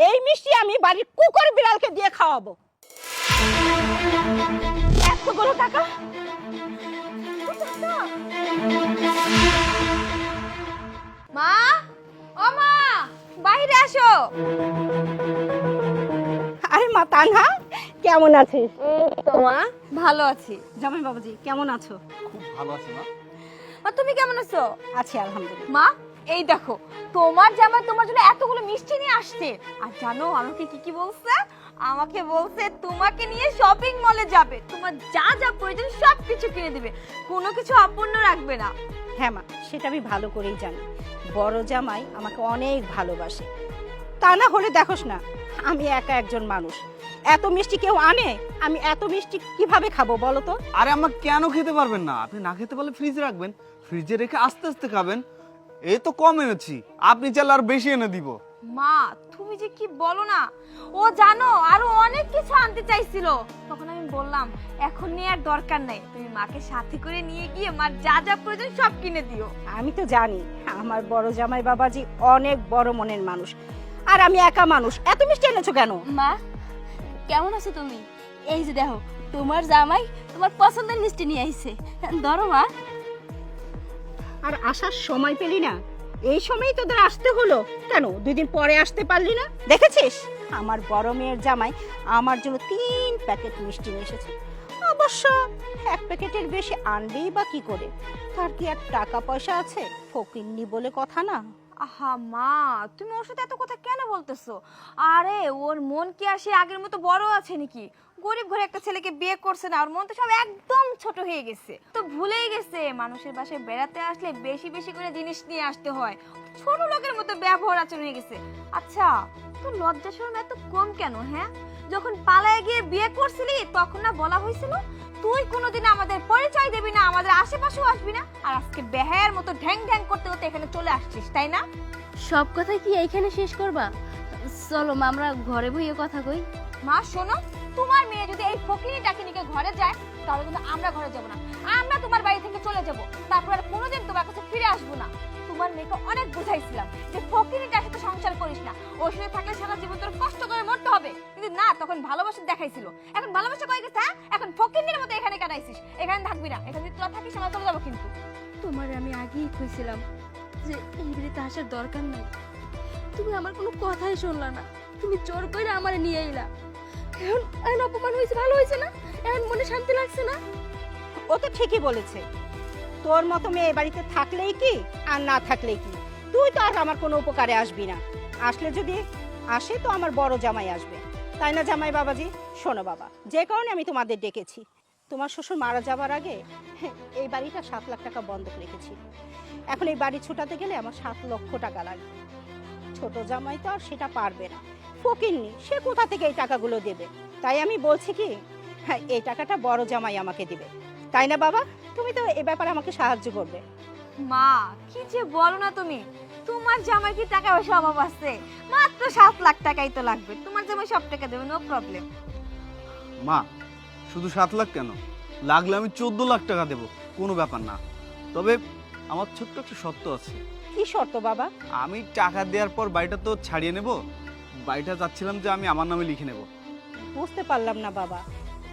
এই মিষ্টি আমি বাড়ির কুকুর বিড়ালকে দিয়ে খাওয়াবো। এতগুলো টাকা? মা, ও মা, বাইরে আসো। আরে মা তানহা, কেমন আছিস? তো মা, ভালো আছি। জামাই বাবাজি কেমন আছো? খুব ভালো আছি মা। মা তুমি কেমন আছো? আছি আলহামদুলিল্লাহ। মা, এই দেখো তোমার জামাই তোমার জন্য এতগুলো মিষ্টি নিয়ে আসছে। আর জানো আমাকে কি কি বলছে? আমাকে বলছে তোমাকে নিয়ে শপিং মলে যাবে, তোমার যা যা প্রয়োজন সব কিছু কিনে দিবে, কোনো কিছু অপূর্ণ রাখবে না। হ্যাঁ মা, সেটা আমি ভালো করেই জানি। বড় জামাই আমাকে অনেক ভালোবাসে। তা না হলে দেখোস না, আমি একা একজন মানুষ, এত মিষ্টি কেউ আনে? আমি এত মিষ্টি কিভাবে খাবো বলো তো? আরে আম্মা, কেন খেতে পারবেন না? আপনি না খেতে পারলে ফ্রিজে রাখবেন, ফ্রিজে রেখে আস্তে আস্তে খাবেন। এই তো কম এনেছি, আপনি চাইলে আর বেশি এনে দিব। মা তুমি যে কি বলো না, ও জানো আরো অনেক কিছু আনতে চাইছিল, তখন আমি বললাম এখন নেওয়ার দরকার নাই, তুমি মাকে সাথে করে নিয়ে গিয়ে মার যা যা প্রয়োজন সব কিনে দিও। আমি তো জানি আমার বড় জামাই বাবাজি অনেক বড় মনের মানুষ, আর আমি একা মানুষ। এত মিষ্টি এনেছো কেন? মা কেমন আছো তুমি? এই যে দেখো তোমার জামাই তোমার পছন্দের মিষ্টি নিয়ে আইছে, ধরো মা। আর আসার সময় পেলি না? এই সময়ই তোদের আসতে হলো কেন? 2 দিন পরে আসতে পারলি না? দেখেছিস আমার বড় মেয়ের জামাই আমার জন্য 3 প্যাকেট মিষ্টি নিয়ে এসেছে। অবশ্য 1 প্যাকেটের বেশি আনবেই বা কি করে? তার কি আর টাকা পয়সা আছে? ফকিন্নি বলে কথা না। আহা মা, তুমি ওর সাথে এত কথা কেন বলতেছো? আরে ওর মন কি আর সে আগের মতো বড় আছে নাকি? গরিব ঘরে একটা ছেলেকে বিয়ে করছে না, ওর মন তো সব একদম ছোট হয়ে গেছে, তো ভুলেই গেছে মানুষের বাসায় বেড়াতে আসলে বেশি বেশি করে জিনিস নিয়ে আসতে হয়। ছোট লোকের মতো ব্যবহার আচরণ হয়ে গেছে। আচ্ছা তোর লজ্জা শরম এত কম কেন? হ্যাঁ, যখন পালায় গিয়ে বিয়ে করছিলি তখন না বলা হয়েছিল তুই কোনোদিন আমাদের পরিচয় দিবি না, আমাদের আশেপাশেও আসবি না, আর আজকে বেহায়ার মতো ঢ্যাং ঢ্যাং করতে করতে এখানে চলে আসছিস, তাই না? সব কথা কি এইখানে শেষ করবা? চলো মা আমরা ঘরে বইয়ে কথা কই। মা শোনো, তোমার মেয়ে যদি এই ফকিনি ডাকিনিকে ঘরে যায় তাহলে কিন্তু আমরা ঘরে যাব না, আমরা তোমার বাড়ি থেকে চলে যাব, তারপর আর কোনোদিন তোমার কাছে ফিরে আসবো না। তোমার মেয়েকে অনেক বুঝাইছিলাম যে ফকিনিটার সাথে সংসার করিস না, ওর সাথে থাকলে সারা জীবন তোর কষ্ট করে মরতে হবে, কিন্তু না, তখন ভালোবাসা দেখাইছিল, এখন ভালোবাসা কই গেছে? এখন ফকিনির মতো এখানে কাটাইছিস, এখানে থাকবি না, এখানে যদি তোরা থাকিস আমরা চলে যাবো কিন্তু। তোমার আমি আগেই কইছিলাম যে এই বাড়িতে আসার দরকার নাই, তুমি আমার কোনো কথাই শুনলা না, তুমি জোর করে আমারে নিয়ে আইলা। এখন এখন অপমান হয়েছে, ভালো হয়েছে না? এখন মনে শান্তি লাগছে না? ও তো ঠিকই বলেছে, তোর মতো মেয়ে বাড়িতে থাকলেই কি আর না থাকলেই কি, তুই তো আর আমার কোনো উপকারে আসবি না। আসলে যদি আসে তো আমার বড় জামাই আসবে, তাই না জামাই বাবাজি? শোনো বাবা, যে কারণে আমি তোমাদের ডেকেছি, তোমার শ্বশুর মারা যাবার আগে এই বাড়িটা 7 লাখ টাকা বন্ধক রেখেছি। এখন এই বাড়ি ছুটাতে গেলে আমার 7 লক্ষ টাকা লাগবে। ছোট জামাই তো আর সেটা পারবে না, ফকিন্নি, সে কোথা থেকে এই টাকাগুলো দেবে? তাই আমি বলছি কি, হ্যাঁ এই টাকাটা বড় জামাই আমাকে দিবে, তাই না বাবা? তুমি তো এই ব্যাপারে আমাকে সাহায্য করবে। মা কি যে বলো না তুমি, তোমার জামাই কি টাকা পয়সা অভাব আছে? মাত্র 7 লাখ টাকাই তো লাগবে, তোমার জামাই সব টাকা দেবে, নো প্রবলেম। মা, শুধু 7 লাখ কেন, লাগলে আমি 14 লাখ টাকা দেব, কোনো ব্যাপার না। তবে আমার ছোট্ট একটা শর্ত আছে। কি শর্ত বাবা? আমি টাকা দেওয়ার পর বাড়িটা তো ছাড়িয়ে নেব, বাড়িটা চাচ্ছিলাম যে আমি আমার নামে লিখে নেব। বুঝতে পারলাম না বাবা,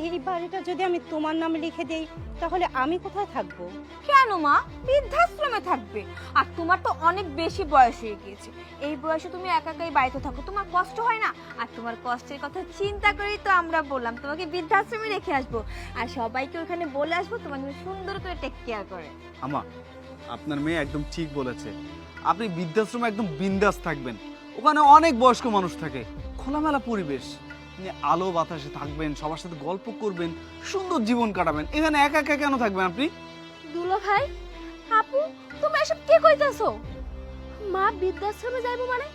এই বাড়িটা যদি আমি তোমার নামে লিখে দেই তাহলে আমি কোথায় থাকবো? কেন মা, বৃদ্ধাশ্রমে থাকবে, আর তোমার তো অনেক বেশি বয়স হয়ে গিয়েছে, এই বয়সে তুমি একা একাই বাড়িতে থাকো, তোমার কষ্ট হয় না? আর তোমার কষ্টের কথা চিন্তা করেই তো আমরা বললাম তোমাকে বৃদ্ধাশ্রমে রেখে আসবো, আর সবাইকে ওখানে বলে আসবো তোমার জন্য সুন্দর করে টেক কেয়ার করে। আমা, আপনার মেয়ে একদম ঠিক বলেছে, আপনি বৃদ্ধাশ্রমে একদম বিন্দাস থাকবেন, ওখানে অনেক বয়স্ক মানুষ থাকে, খোলামেলা পরিবেশ, আপনি আলো বাতাসে থাকবেন, সবার সাথে গল্প করবেন, সুন্দর জীবন কাটাবেন। এখানে একা একা কেন থাকবেন আপনি? দুলো ভাই, আপু, তুমি এসব কি কইতাছো? মা বৃদ্ধাশ্রমে যাইবো মানে?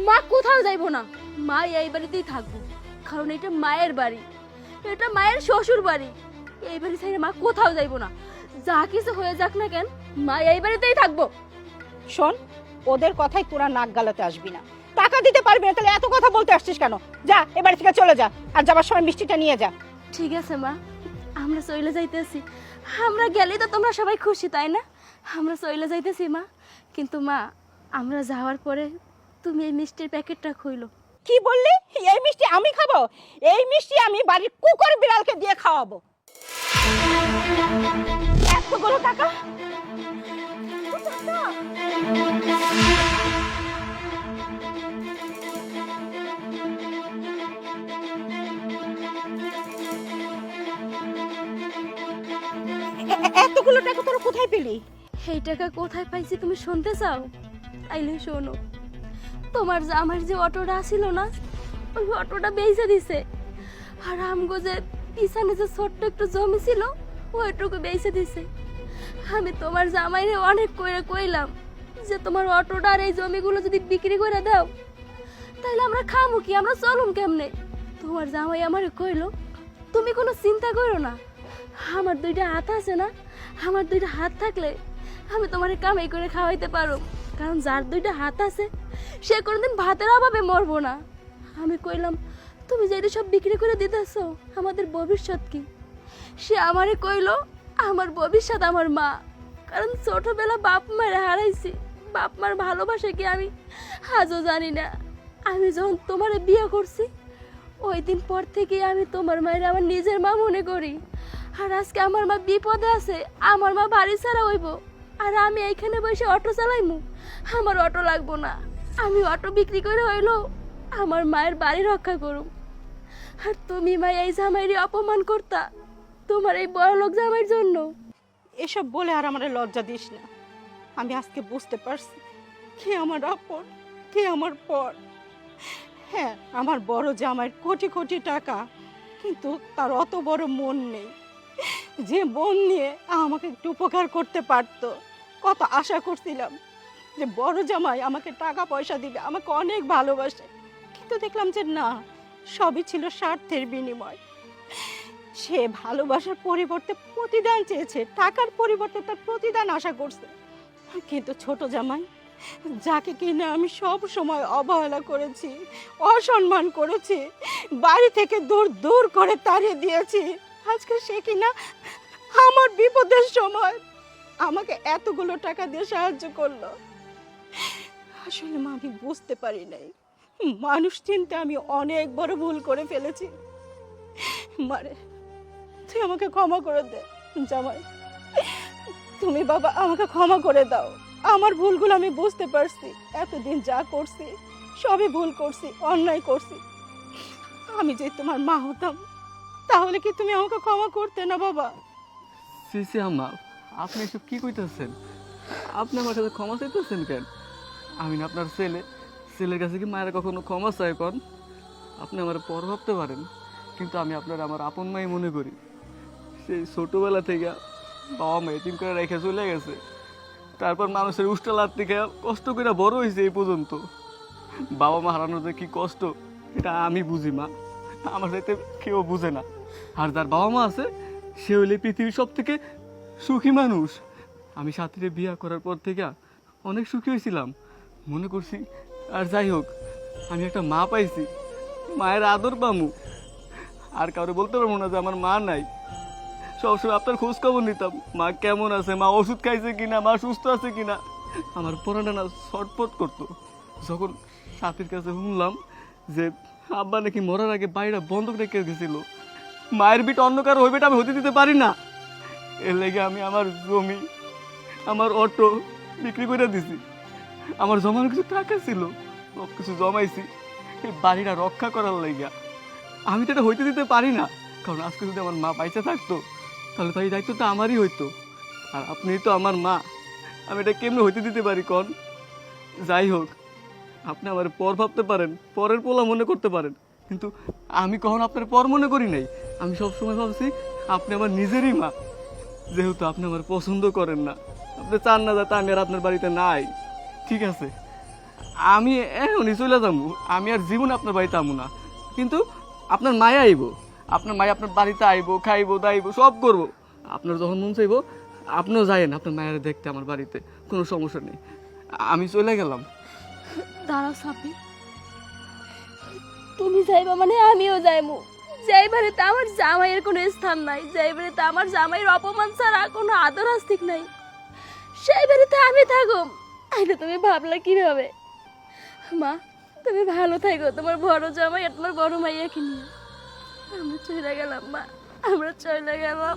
মা কোথাও যাইবো না, মা এই বাড়িতেই থাকবো, কারণ এটা মায়ের বাড়ি, এটা মায়ের শ্বশুর বাড়ি, এই বাড়ি ছেড়ে মা কোথাও যাইবো না, যা কিছু হয়ে যাক না কেন মা এই বাড়িতেই থাকবো। শোন, ওদের কথাই তোরা নাক গালাতে আসবি না, টাকা দিতে পারবি না তাহলে এত কথা বলতে আসছিস কেন? যা, এ বাড়ি থেকে চলে যা, আর যাবার সময় মিষ্টিটা নিয়ে যা। ঠিক আছে মা, আমরা চলে যাইতেছি, আমরা গেলেই তো তোমরা সবাই খুশি, তাই না? আমরা চলে যাইতেছি মা, কিন্তু মা আমরা যাওয়ার পরে তুমি এই মিষ্টির প্যাকেটটা খুইলো। কি বললি? এই মিষ্টি আমি খাবো? এই মিষ্টি আমি বাড়ির কুকুর বিড়ালকে দিয়ে খাওয়াবো। এতগুলো টাকা? এতগুলো টাকা তোরা কোথায় পেলি? এই টাকা কোথায় পাইছি তুমি শুনতে চাও? তাইলে শোনো, তোমার জামাইয়ের যে অটোটা ছিল না, ওই অটোটা বেচে দিছে। আর আমগো যে পিছনে যে ছোট্ট একটু জমি ছিল, ওইটুকু বেচে দিছে। আমি তোমার জামাইরে অনেক কইরা কইলাম যে তোমার অটোটা আর এই জমিগুলো যদি বিক্রি করে দাও, তাহলে আমরা খামু কি, আমরা চলুম কেমনে? তোমার জামাই আমারে কইলো, তুমি কোনো চিন্তা করো না, আমার দুইটা হাত আছে না, আমার দুইটা হাত থাকলে আমি তোমারে কামাই করে খাওয়াইতে পারো। কারণ যার দুইটা হাত আছে সে কোনোদিন ভাতের অভাবে মরবো না। আমি কইলাম, তুমি যেটা সব বিক্রি করে দিতেছো, আমাদের ভবিষ্যৎ কি? সে আমারে কইলো, আমার ভবিষ্যৎ আমার মা। কারণ ছোটবেলা বাপ মারে হারাইছি, বাপ মার ভালোবাসা কি আমি আজও জানি না। আমি যখন তোমারে বিয়ে করছি, ওই দিন পর থেকে আমি তোমার মায়ের আমার নিজের মা মনে করি। আর আজকে আমার মা বিপদে আছে, আমার মা বাড়ি ছাড়া হইব, আর আমি এইখানে বসে অটো চালাইমু? আমার অটো লাগবো না, আমি অটো বিক্রি করে হইলো আমার মায়ের বাড়ি রক্ষা করুম। আর তুমি মা এই জামাইরে অপমান করতা তোমার এই বড় লোক জামাইয়ের জন্য। এসব বলে আর আমার লজ্জা দিস না। আমি আজকে বুঝতে পারছি কে আমার আপন, কে আমার পর। হ্যাঁ, আমার বড় জামাইয়ের কোটি কোটি টাকা, কিন্তু তার অত বড় মন নেই যে মন নিয়ে আমাকে একটু উপকার করতে পারতো। কত আশা করছিলাম যে বড় জামাই আমাকে টাকা পয়সা দিবে, আমাকে অনেক ভালোবাসে, কিন্তু দেখলাম যে না, সবই ছিল স্বার্থের বিনিময়। সে ভালোবাসার পরিবর্তে প্রতিদান চেয়েছে, টাকার পরিবর্তে তার প্রতিদান আশা করছে। কিন্তু ছোট জামাই, যাকে কিনা আমি সব সময় অবহেলা করেছি, অসম্মান করেছি, বাড়ি থেকে দূর দূর করে তাড়িয়ে দিয়েছি, আজকে সে কিনা আমার বিপদের সময় আমাকে এতগুলো টাকা দিয়ে সাহায্য করলো। আসলে মা, আমি বুঝতে পারি নাই, মানুষ চিনতে আমি অনেক বড় ভুল করে ফেলেছি। মারে, তুই আমাকে ক্ষমা করে দে। জামাই, তুমি বাবা আমাকে ক্ষমা করে দাও। আমার ভুলগুলো আমি বুঝতে পারছি, এতদিন যা করছি সবই ভুল করছি, অন্যায় করছি। আমি যে তোমার মা হতাম, তাহলে কি তুমি আমাকে ক্ষমা করতে না বাবা? সিসি আম্মা, আপনি এসব কি কইতেছেন? আপনি আমার কাছে ক্ষমা চাইতেছেন কেন? আমি না আপনার ছেলে, ছেলের কাছে কি মায়ের কখনো ক্ষমা চাই কন? আপনি আমার পর ভাবতে পারেন, কিন্তু আমি আপনার আমার আপন মাই মনে করি। সেই ছোটোবেলা থেকে বাবা মা এতিম করে রেখে চলে গেছে, তারপর মানুষের উষ্টা লাত থেকে কষ্ট করে বড় হয়েছে এই পর্যন্ত। বাবা মা হারানোর যে কী কষ্ট, এটা আমি বুঝি মা, আমার সাথে কেউ বুঝে না। আর যার বাবা মা আছে সে হইলে পৃথিবীর সব থেকে সুখী মানুষ। আমি সাথীরে বিয়ে করার পর থেকে অনেক সুখী হয়েছিলাম, মনে করছি আর যাই হোক আমি একটা মা পাইছি, মায়ের আদর পামু। আর কারো বলতে পারবো না যে আমার মা নাই। সবসময় আপনার খোঁজ খবর নিতাম, মা কেমন আছে, মা ওষুধ খাইছে কিনা, মা সুস্থ আছে কিনা। আমার পড়াটা না ছটফট করতো। যখন সাথীর কাছে শুনলাম যে আব্বা নাকি মরার আগে বাইরে বন্ধক রেখে গেছিল, মায়ের বিটা অন্য কারো হইবে আমি হতে দিতে পারি না, এর লেগে আমি আমার জমি, আমার অটো বিক্রি করে দিছি। আমার জমানো কিছু টাকা ছিল, সব কিছু জমাইছি এই বাড়িটা রক্ষা করার লাইগা। আমি তো এটা হইতে দিতে পারি না, কারণ আজকে যদি আমার মা বাইচা থাকতো তাহলে তো এই দায়িত্বটা আমারই হইতো। আর আপনি তো আমার মা, আমি এটা কেমনে হইতে দিতে পারি কন? যাই হোক, আপনি আমার পর ভাবতে পারেন, পরের পোলা মনে করতে পারেন, কিন্তু আমি কখনো আপনার পর মনে করি নাই। আমি সবসময় ভাবছি আপনি আমার নিজেরই মা। যেহেতু আপনি আমার পছন্দ করেন না, আপনি চান না যাতে আমি আর আপনার বাড়িতে নাই, ঠিক আছে, আমি এখনই চলে যাবো। আমি আর জীবনে আপনার বাড়িতে আমু না, কিন্তু আপনার মায়ে আইব, আপনার মায়ে আপনার বাড়িতে আইব, খাইবো দাইব সব করবো। আপনার যখন মন চাইব আপনিও যাইয়েন আপনার মায়ের দেখতে আমার বাড়িতে, কোনো সমস্যা নেই। আমি চলে গেলাম। দাঁড়াও সাপি, তুমি যাইবা মানে আমিও যাইমু। যাই বাড়িতে আমার জামাইয়ের কোনো স্থান নাই, যাই বাড়িতে আমার জামাইয়ের অপমান ছাড়া কোনো আদর আস্তিক নাই, সেই বাড়িতে আমি থাকুম। আইলে তুমি ভাবলা কিভাবে? মা, তুমি ভালো থাকো, তোমার বড় জামাই আর তোমার বড় মাইয়াকে নিয়ে। আমরা চলে গেলাম মা, আমরা চলে গেলাম।